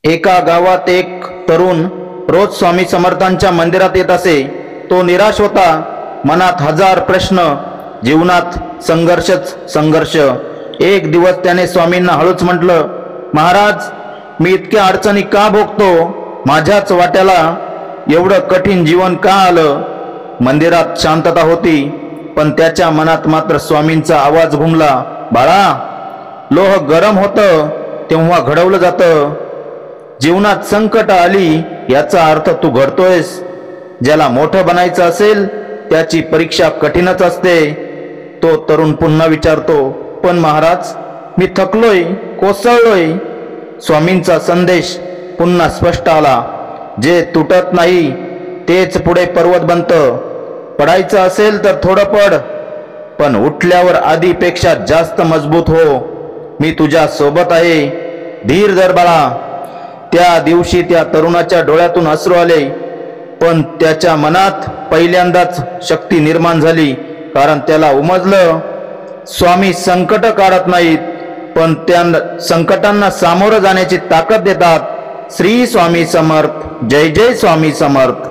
एका गावात एक तरुण रोज स्वामी समर्थांच्या मंदिरात येत असे। तो निराश होता, मनात हजार प्रश्न, जीवनात संघर्षच संघर्ष। एक दिवस त्याने स्वामींना हळूच म्हटलं, महाराज, मी इतक्या अडचणी का भोगतो? माझ्याच वाट्याला एवढं कठीण जीवन का आलं? मंदिरात शांतता होती, पण त्याच्या मनात मात्र स्वामींचा आवाज घुमला, बाळा, लोह गरम होतं तेव्हा घडवलं जातं। जीवनात संकट आली याचा अर्थ तू घडतोयस। ज्याला मोठं बनायचं असेल त्याची परीक्षा कठीणच असते। तो तरुण पुन्हा विचारतो, पण महाराज, मी थकलोय, कोसळलोय। स्वामींचा संदेश पुन्हा स्पष्ट आला, जे तुटत नाही तेच पुढे पर्वत बनतं। पडायचं असेल तर थोडं पड, पण उठल्यावर आधीपेक्षा जास्त मजबूत हो। मी तुझ्या सोबत आहे, धीर धर बाळा। त्या दिवशी त्या तरुणाच्या डोळ्यातून अश्रू आले, पण त्याच्या मनात पहिल्यांदाच शक्ती निर्माण झाली, कारण त्याला उमजलं, स्वामी संकट काढत नाहीत, पण त्या संकटांना सामोरं जाण्याची ताकद देतात। श्री स्वामी समर्थ। जय जय स्वामी समर्थ।